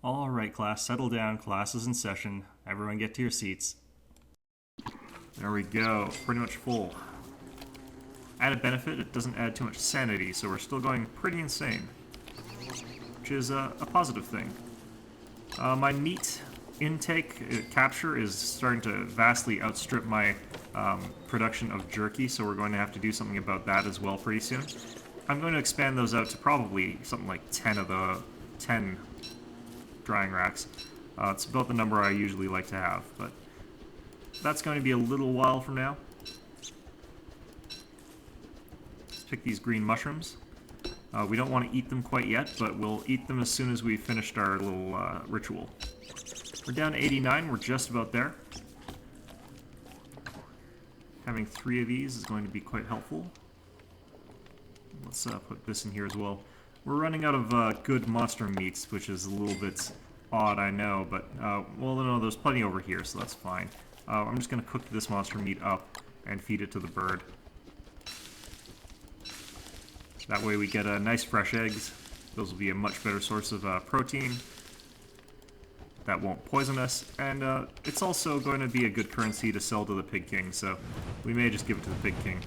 Alright class, settle down, class is in session. Everyone get to your seats. There we go, pretty much full. Added benefit, it doesn't add too much sanity, so we're still going pretty insane. Which is a positive thing. My meat intake, capture, is starting to vastly outstrip my production of jerky, so we're going to have to do something about that as well pretty soon. I'm going to expand those out to probably something like 10 of the 10 drying racks. It's about the number I usually like to have, but that's going to be a little while from now. Let's pick these green mushrooms. We don't want to eat them quite yet, but we'll eat them as soon as we've finished our little ritual. We're down to 89, we're just about there. Having 3 of these is going to be quite helpful. Let's put this in here as well. We're running out of good monster meats, which is a little bit odd, I know, but, well, no, there's plenty over here, so that's fine. I'm just going to cook this monster meat up and feed it to the bird. That way we get nice fresh eggs. Those will be a much better source of protein. That won't poison us, and it's also going to be a good currency to sell to the Pig King, so we may just give it to the Pig King.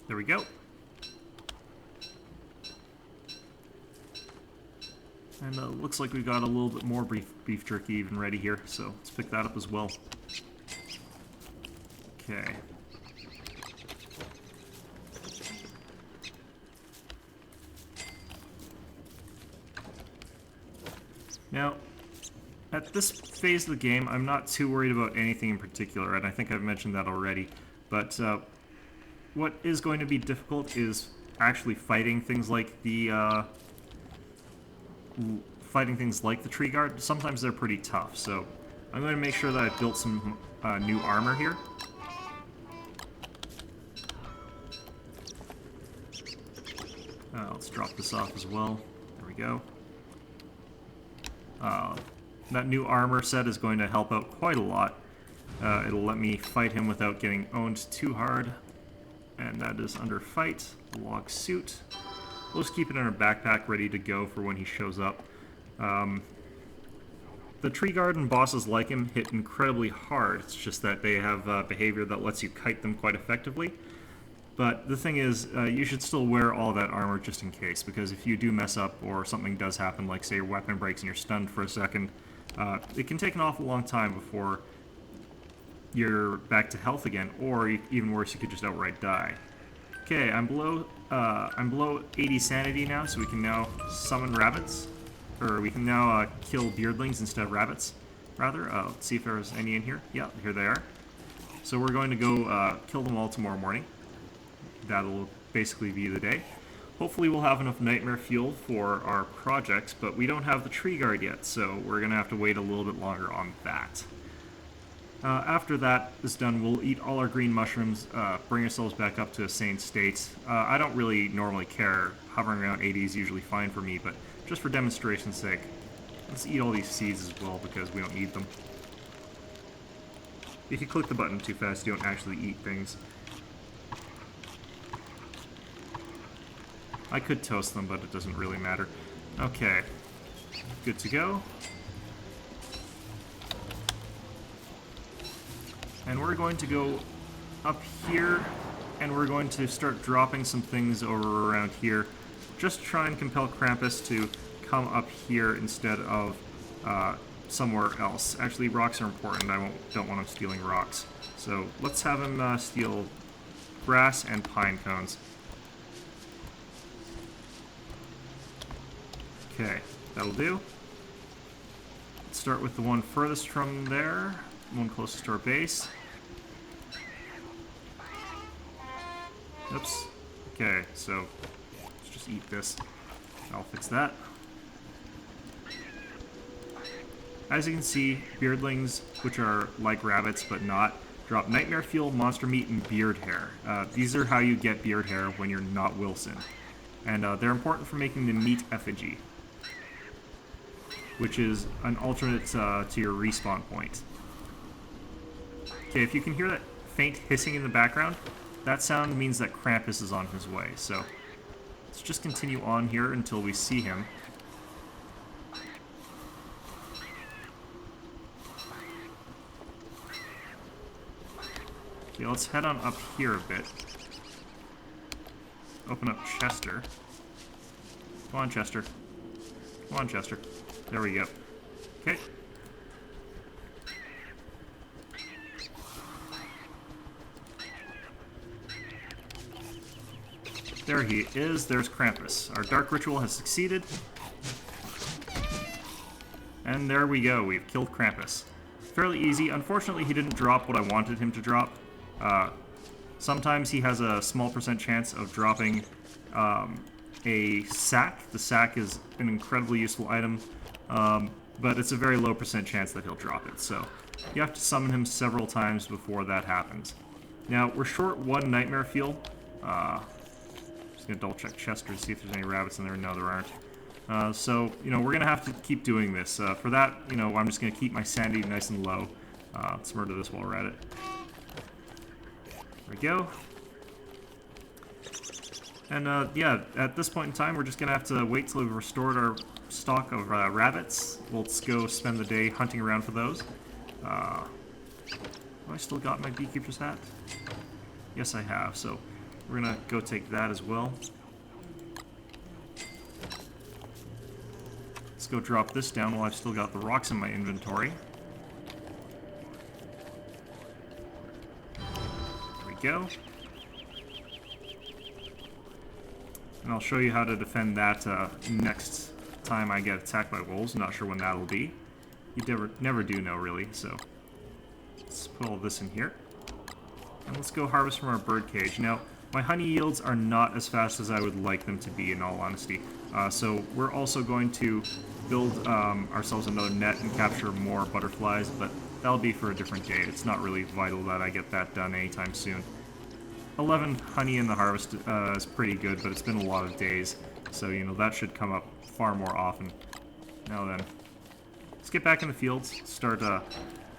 There we go. And looks like we've got a little bit more beef jerky even ready here, so let's pick that up as well. Okay. Now, at this phase of the game, I'm not too worried about anything in particular, and I think I've mentioned that already, but what is going to be difficult is actually fighting things like the tree guard. Sometimes they're pretty tough, so I'm going to make sure that I've built some new armor here. Let's drop this off as well. There we go. That new armor set is going to help out quite a lot. It'll let me fight him without getting owned too hard. And that is under fight, log suit. We'll just keep it in our backpack ready to go for when he shows up. The tree guard and bosses like him hit incredibly hard. It's just that they have behavior that lets you kite them quite effectively. But the thing is, you should still wear all that armor just in case, because if you do mess up or something does happen, like say your weapon breaks and you're stunned for a second, it can take an awful long time before you're back to health again, or even worse, you could just outright die. Okay, I'm below 80 sanity now, so we can now summon rabbits, or we can now kill beardlings instead of rabbits, rather. Let's see if there's any in here. Yeah, here they are. So we're going to go kill them all tomorrow morning. That'll basically be the day. Hopefully we'll have enough nightmare fuel for our projects, but we don't have the tree guard yet, so we're going to have to wait a little bit longer on that. After that is done, we'll eat all our green mushrooms, bring ourselves back up to a sane state. I don't really normally care. Hovering around 80 is usually fine for me, but just for demonstration's sake, let's eat all these seeds as well because we don't need them. If you click the button too fast, you don't actually eat things. I could toast them, but it doesn't really matter. Okay, good to go. And we're going to go up here, and we're going to start dropping some things over around here. Just try and compel Krampus to come up here instead of somewhere else. Actually, rocks are important. I don't want him stealing rocks. So let's have him steal grass and pine cones. Okay, that'll do. Let's start with the one furthest from there. One closest to our base. Oops. Okay, so let's just eat this. I'll fix that. As you can see, beardlings, which are like rabbits but not, drop nightmare fuel, monster meat, and beard hair. These are how you get beard hair when you're not Wilson. And they're important for making the meat effigy, which is an alternate to your respawn point. Okay, if you can hear that faint hissing in the background, that sound means that Krampus is on his way. So let's just continue on here until we see him. Okay, let's head on up here a bit. Open up Chester. Come on, Chester. Come on, Chester. There we go. Okay. There he is. There's Krampus. Our dark ritual has succeeded. And there we go. We've killed Krampus. Fairly easy. Unfortunately, he didn't drop what I wanted him to drop. Sometimes he has a small % chance of dropping a sack. The sack is an incredibly useful item, but it's a very low % chance that he'll drop it. So you have to summon him several times before that happens. Now, we're short 1 Nightmare Fuel. Just going to double check Chester to see if there's any rabbits in there. No, there aren't. So, we're going to have to keep doing this. For that, I'm just going to keep my sanity nice and low. Let's murder this while we're at it. There we go. And, yeah, at this point in time, we're just going to have to wait till we've restored our stock of rabbits. Let's go spend the day hunting around for those. Have I still got my beekeeper's hat? Yes, I have, so we're going to go take that as well. Let's go drop this down while I've still got the rocks in my inventory. There we go. And I'll show you how to defend that next time I get attacked by wolves. Not sure when that'll be. You never do know, really, so let's put all this in here. And let's go harvest from our bird cage. Now, my honey yields are not as fast as I would like them to be, in all honesty. So we're also going to build ourselves another net and capture more butterflies, but that'll be for a different day. It's not really vital that I get that done anytime soon. 11 honey in the harvest is pretty good, but it's been a lot of days, so that should come up far more often. Now then, let's get back in the fields, start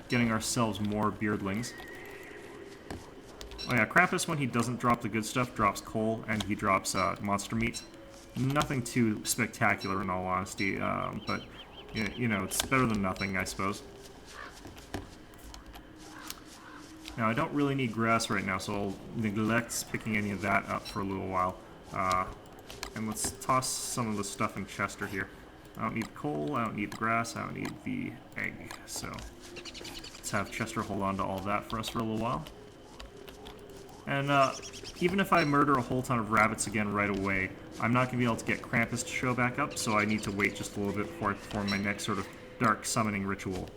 getting ourselves more beardlings. Oh yeah, Krampus, when he doesn't drop the good stuff, drops coal, and he drops monster meat. Nothing too spectacular, in all honesty, but, it's better than nothing, I suppose. Now, I don't really need grass right now, so I'll neglect picking any of that up for a little while. And let's toss some of the stuff in Chester here. I don't need the coal, I don't need the grass, I don't need the egg, so let's have Chester hold on to all that for us for a little while. And even if I murder a whole ton of rabbits again right away, I'm not going to be able to get Krampus to show back up, so I need to wait just a little bit before I perform my next sort of dark summoning ritual.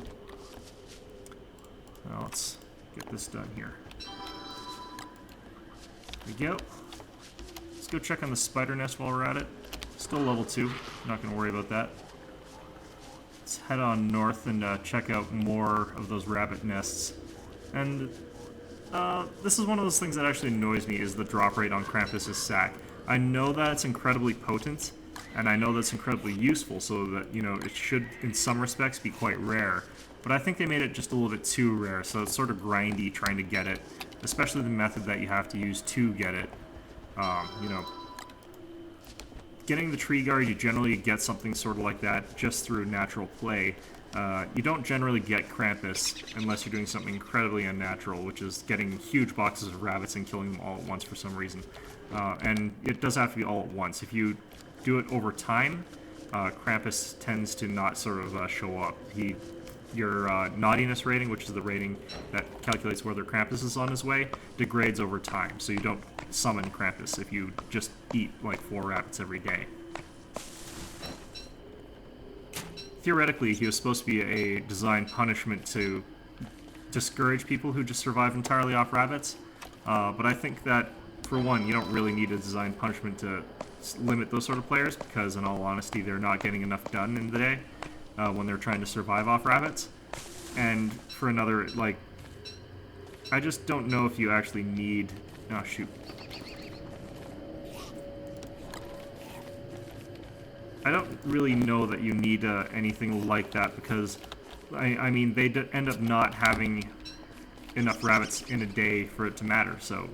Now let's get this done here. There we go. Let's go check on the spider nest while we're at it. Still level 2, not going to worry about that. Let's head on north and check out more of those rabbit nests. And this is one of those things that actually annoys me, is the drop rate on Krampus' sack. I know that it's incredibly potent, and I know that's incredibly useful, so that, it should, in some respects, be quite rare. But I think they made it just a little bit too rare, so it's sort of grindy trying to get it, especially the method that you have to use to get it. Getting the tree guard, you generally get something sort of like that just through natural play. You don't generally get Krampus unless you're doing something incredibly unnatural, which is getting huge boxes of rabbits and killing them all at once for some reason. And it does have to be all at once. If you do it over time, Krampus tends to not sort of show up. Your naughtiness rating, which is the rating that calculates whether Krampus is on his way, degrades over time, so you don't summon Krampus if you just eat like 4 rabbits every day. Theoretically, he was supposed to be a design punishment to discourage people who just survive entirely off rabbits, but I think that, for one, you don't really need a design punishment to limit those sort of players, because in all honesty, they're not getting enough done in the day when they're trying to survive off rabbits. And for another, I just don't know if you actually need... Oh, shoot. I don't really know that you need anything like that, because, I mean, they end up not having enough rabbits in a day for it to matter. So,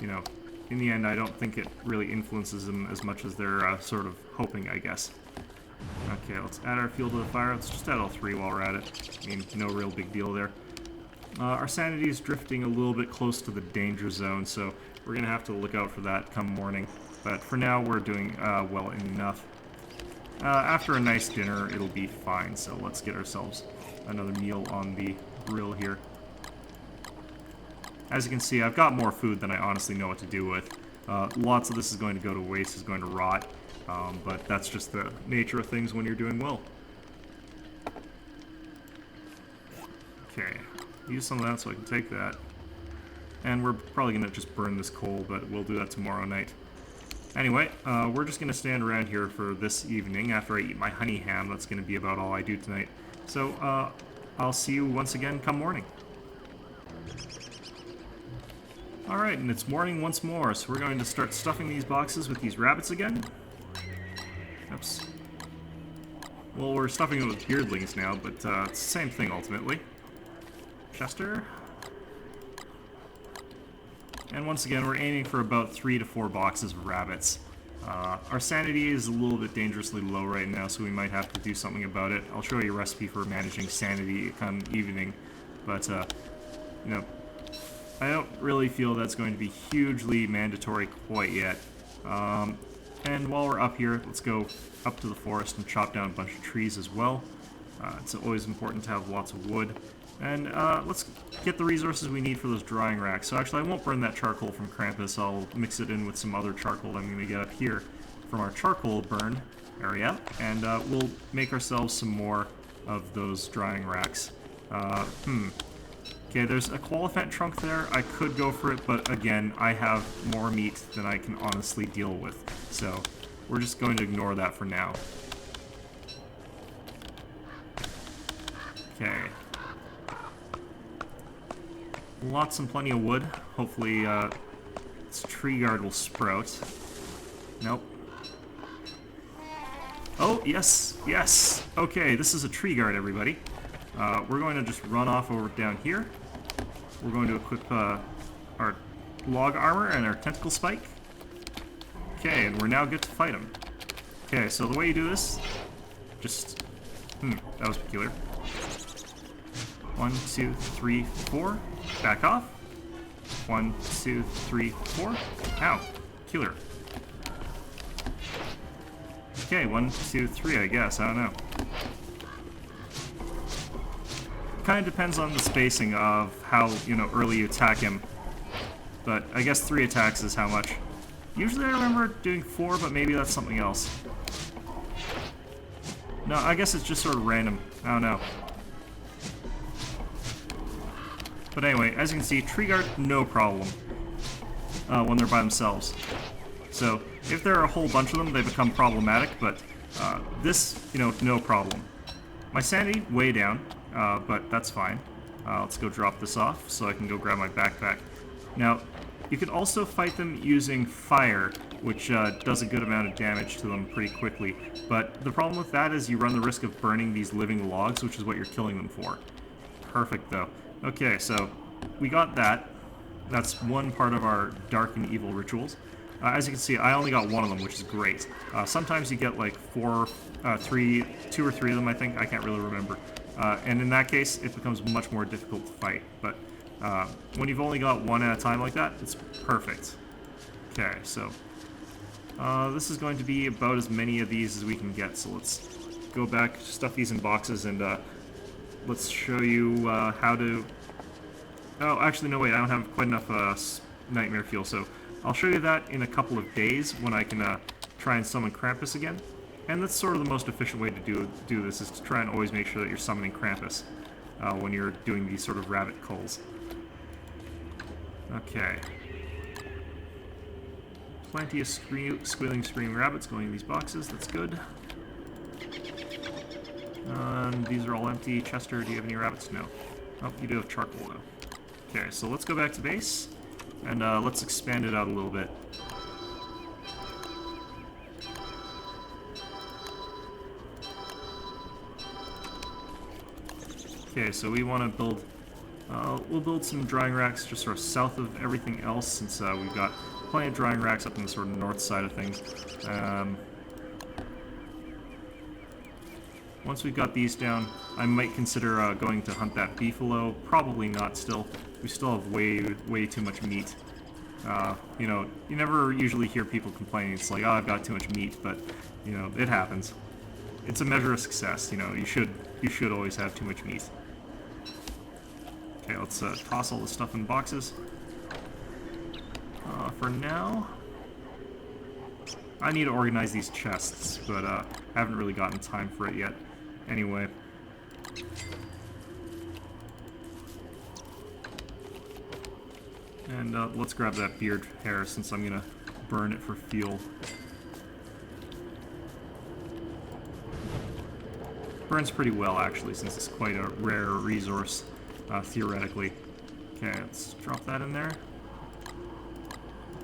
you know, in the end, I don't think it really influences them as much as they're sort of hoping, I guess. Okay, let's add our fuel to the fire. Let's just add all 3 while we're at it. I mean, no real big deal there. Our sanity is drifting a little bit close to the danger zone, so we're going to have to look out for that come morning. But for now, we're doing well enough. After a nice dinner, it'll be fine, so let's get ourselves another meal on the grill here. As you can see, I've got more food than I honestly know what to do with. Lots of this is going to go to waste, is going to rot, but that's just the nature of things when you're doing well. Okay, use some of that so I can take that. And we're probably going to just burn this coal, but we'll do that tomorrow night. Anyway, we're just going to stand around here for this evening. After I eat my honey ham, that's going to be about all I do tonight. So, I'll see you once again come morning. Alright, and it's morning once more, so we're going to start stuffing these boxes with these rabbits again. Oops. Well, we're stuffing it with beardlings now, but it's the same thing ultimately. Chester. And once again, we're aiming for about 3 to 4 boxes of rabbits. Our sanity is a little bit dangerously low right now, so we might have to do something about it. I'll show you a recipe for managing sanity come evening, but, you know, I don't really feel that's going to be hugely mandatory quite yet. And while we're up here, let's go up to the forest and chop down a bunch of trees as well. It's always important to have lots of wood. And let's get the resources we need for those drying racks. So actually, I won't burn that charcoal from Krampus. I'll mix it in with some other charcoal that I'm going to get up here from our charcoal burn area. And we'll make ourselves some more of those drying racks. Okay, there's a qualifiant trunk there. I could go for it, but again, I have more meat than I can honestly deal with. So we're just going to ignore that for now. Okay. Lots and plenty of wood. Hopefully, this tree guard will sprout. Nope. Oh, yes, yes. Okay, this is a tree guard, everybody. We're going to just run off over down here. We're going to equip our log armor and our tentacle spike. Okay, and we're now good to fight him. Okay, so the way you do this, just... that was peculiar. 1, 2, 3, 4. Back off. 1, 2, 3, 4. Ow. Killer. Okay, 1, 2, 3, I guess. I don't know. Kind of depends on the spacing of how, you know, early you attack him. But I guess 3 attacks is how much. Usually I remember doing 4, but maybe that's something else. No, I guess it's just sort of random. I don't know. But anyway, as you can see, tree guard, no problem when they're by themselves. So if there are a whole bunch of them, they become problematic, but this, you know, no problem. My sanity, way down, but that's fine. Let's go drop this off so I can go grab my backpack. Now, you can also fight them using fire, which does a good amount of damage to them pretty quickly. But the problem with that is you run the risk of burning these living logs, which is what you're killing them for. Perfect, though. Okay, so we got that. That's one part of our dark and evil rituals. As you can see, I only got one of them, which is great. Sometimes you get like 2 or 3 of them, I think. I can't really remember. And in that case, it becomes much more difficult to fight. But when you've only got one at a time like that, it's perfect. Okay, so this is going to be about as many of these as we can get. So let's go back, stuff these in boxes, and let's show you how to... Oh, actually, no, wait, I don't have quite enough nightmare fuel, so I'll show you that in a couple of days when I can try and summon Krampus again. And that's sort of the most efficient way to do this, is to try and always make sure that you're summoning Krampus when you're doing these sort of rabbit culls. Okay. Plenty of squealing, screaming rabbits going in these boxes, that's good. These are all empty. Chester, do you have any rabbits? No. Oh, you do have charcoal, though. Okay, so let's go back to base, and let's expand it out a little bit. Okay, so we want to build We'll build some drying racks just sort of south of everything else, since we've got plenty of drying racks up in the sort of north side of things. Once we've got these down, I might consider going to hunt that beefalo. Probably not still. We still have way too much meat. You know, you never usually hear people complaining. It's like, oh, I've got too much meat, but, you know, it happens. It's a measure of success, you know, you should always have too much meat. Okay, let's toss all the stuff in boxes. For now, I need to organize these chests, but haven't really gotten time for it yet. Anyway. And let's grab that beard hair since I'm gonna burn it for fuel. Burns pretty well actually, since it's quite a rare resource, theoretically. Okay, let's drop that in there.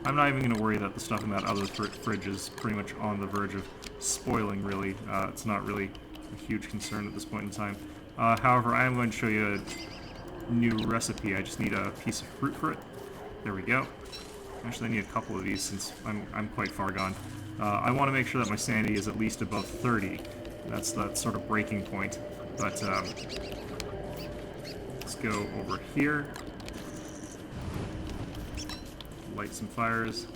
I'm not even going to worry that the stuff in that other fridge is pretty much on the verge of spoiling, really. It's not really a huge concern at this point in time. However, I am going to show you a new recipe. I just need a piece of fruit for it. There we go. Actually, I need a couple of these since I'm quite far gone. I want to make sure that my sanity is at least above 30. That's that sort of breaking point. But let's go over here. Light some fires.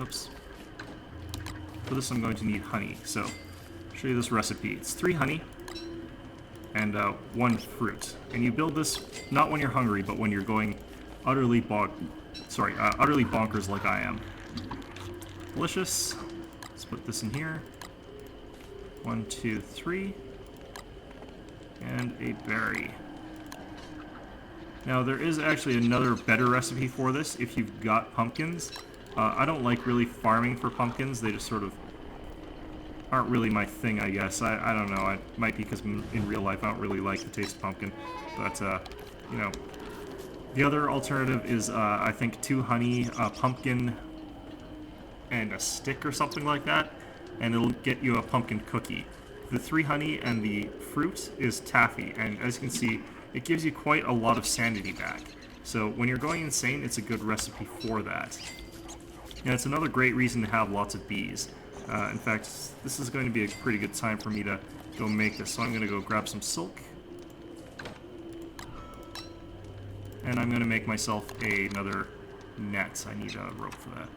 Oops. For this I'm going to need honey, so I'll show you this recipe. It's 3 honey and 1 fruit. And you build this not when you're hungry, but when you're going utterly bonkers like I am. Delicious. Let's put this in here. 1, 2, 3. And a berry. Now, there is actually another better recipe for this if you've got pumpkins. I don't like really farming for pumpkins. They just sort of aren't really my thing, I guess. I don't know. It might be because in real life I don't really like the taste of pumpkin. But, you know. The other alternative is, I think, 2 honey, a pumpkin, and a stick or something like that. And it'll get you a pumpkin cookie. The 3 honey and the fruit is taffy. And as you can see, it gives you quite a lot of sanity back. So when you're going insane, it's a good recipe for that. And it's another great reason to have lots of bees. In fact, this is going to be a pretty good time for me to go make this. So I'm going to go grab some silk. And I'm going to make myself another net. I need a rope for that.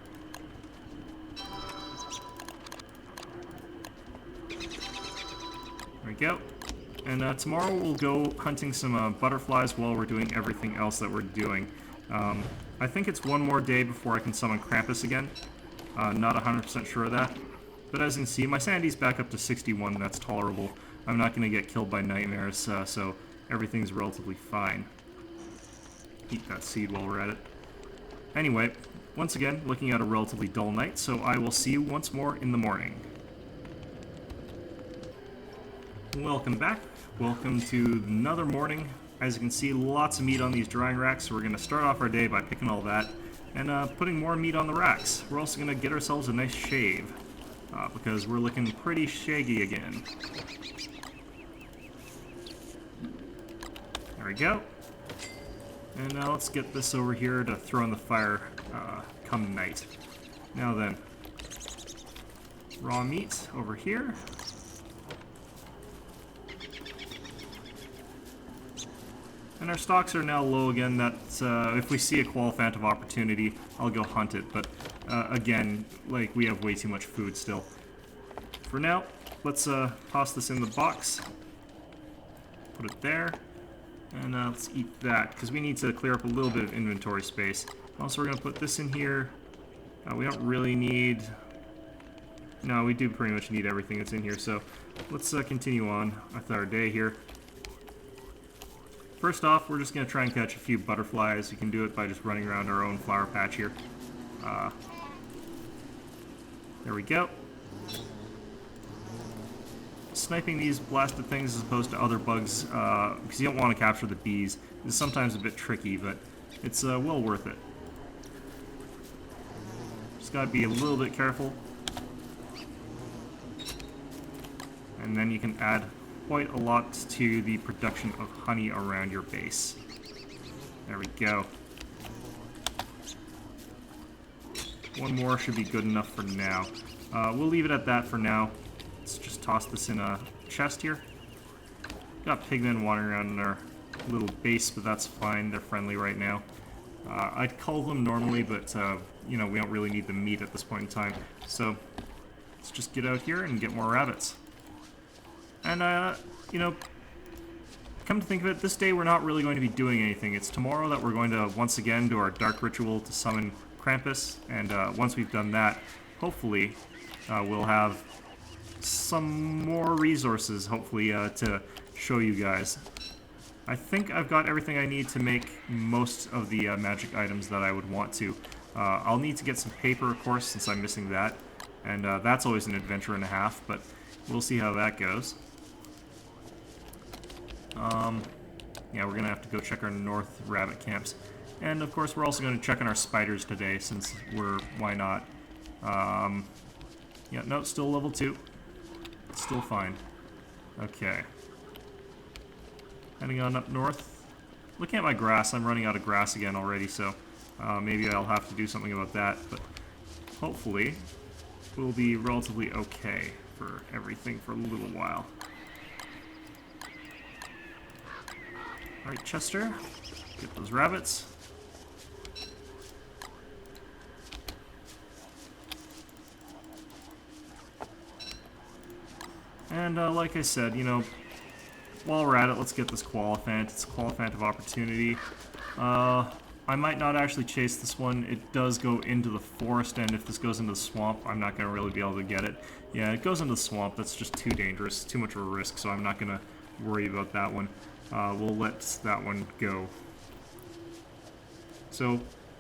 There we go. And tomorrow we'll go hunting some butterflies while we're doing everything else that we're doing. I think it's one more day before I can summon Krampus again. Not 100% sure of that. But as you can see, my sanity's back up to 61. That's tolerable. I'm not going to get killed by nightmares, so everything's relatively fine. Eat that seed while we're at it. Anyway, once again, looking at a relatively dull night, so I will see you once more in the morning. Welcome back. Welcome to another morning. As you can see, lots of meat on these drying racks, so we're going to start off our day by picking all that and putting more meat on the racks. We're also going to get ourselves a nice shave because we're looking pretty shaggy again. There we go. And now let's get this over here to throw in the fire come night. Now then, raw meat over here. And our stocks are now low again. That's if we see a qualifiant of opportunity, I'll go hunt it. But again, like, we have way too much food still. For now, let's toss this in the box. Put it there. And let's eat that, because we need to clear up a little bit of inventory space. Also, we're going to put this in here. We don't really need... No, we do pretty much need everything that's in here. So let's continue on with our day here. First off, we're just going to try and catch a few butterflies. You can do it by just running around our own flower patch here. There we go. Sniping these blasted things as opposed to other bugs, because you don't want to capture the bees, is sometimes a bit tricky, but it's well worth it. Just gotta be a little bit careful. and then you can add quite a lot to the production of honey around your base. There we go. One more should be good enough for now. We'll leave it at that for now. Let's just toss this in a chest here. Got pigmen wandering around in our little base, but that's fine. They're friendly right now. I'd cull them normally, but you know, we don't really need the meat at this point in time. So let's just get out here and get more rabbits. And you know, come to think of it, this day we're not really going to be doing anything. It's tomorrow that we're going to once again do our dark ritual to summon Krampus, and once we've done that, hopefully we'll have some more resources, hopefully, to show you guys. I think I've got everything I need to make most of the magic items that I would want to. I'll need to get some paper, of course, since I'm missing that, and that's always an adventure and a half, but we'll see how that goes. Yeah, we're gonna have to go check our north rabbit camps. And of course, we're also going to check on our spiders today, since why not? Yeah, no, still level 2. Still fine. Okay. Heading on up north. Looking at my grass, I'm running out of grass again already, so maybe I'll have to do something about that, but hopefully we'll be relatively okay for everything for a little while. Alright, Chester, get those rabbits. And like I said, you know, while we're at it, let's get this Qualiphant. It's a Qualiphant of Opportunity. I might not actually chase this one. It does go into the forest, and if this goes into the swamp, I'm not going to really be able to get it. Yeah, it goes into the swamp. That's just too dangerous, too much of a risk, so I'm not going to worry about that one. We'll let that one go. So,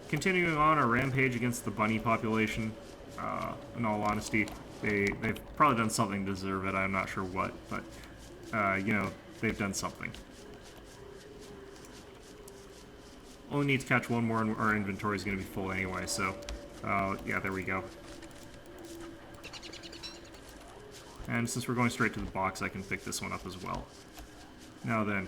continuing on our rampage against the bunny population, in all honesty, they've probably done something to deserve it. I'm not sure what, but, you know, they've done something. Only need to catch one more and our inventory is going to be full anyway, so, yeah, there we go. And since we're going straight to the box, I can pick this one up as well. Now then,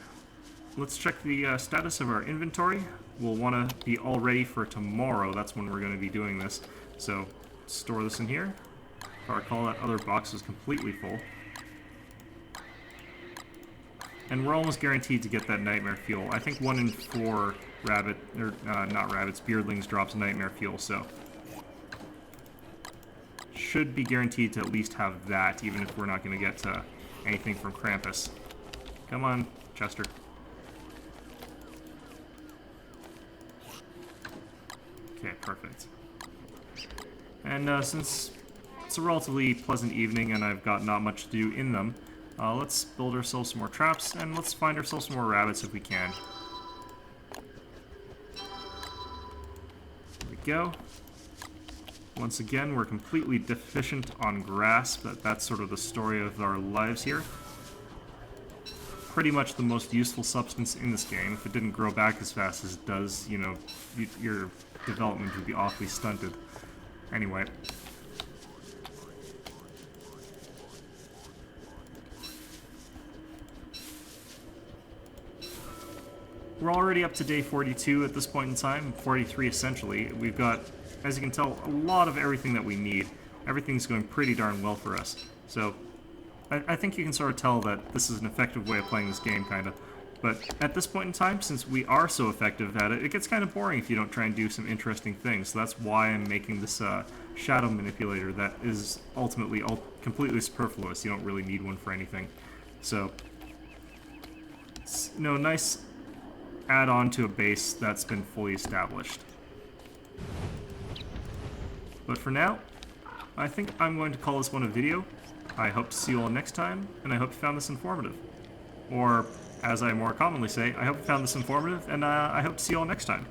let's check the status of our inventory. We'll want to be all ready for tomorrow. That's when we're going to be doing this. So, store this in here. If I recall, that other box is completely full. And we're almost guaranteed to get that nightmare fuel. I think 1 in 4 rabbit, or not rabbits, beardlings drops nightmare fuel, so should be guaranteed to at least have that, even if we're not going to get anything from Krampus. Come on, Chester. Okay, perfect. And since it's a relatively pleasant evening and I've got not much to do in them, let's build ourselves some more traps, and let's find ourselves some more rabbits if we can. There we go. Once again, we're completely deficient on grass, but that's sort of the story of our lives here. Pretty much the most useful substance in this game. If it didn't grow back as fast as it does, you know, your development would be awfully stunted. Anyway. We're already up to day 42 at this point in time, 43 essentially. We've got, as you can tell, a lot of everything that we need. Everything's going pretty darn well for us. So, I think you can sort of tell that this is an effective way of playing this game, kind of. But at this point in time, since we are so effective at it, it gets kind of boring if you don't try and do some interesting things. So that's why I'm making this shadow manipulator that is ultimately completely superfluous. You don't really need one for anything. So, it's, you know, nice add-on to a base that's been fully established. But for now, I think I'm going to call this one a video. I hope to see you all next time, and I hope you found this informative. Or, as I more commonly say, I hope you found this informative, and I hope to see you all next time.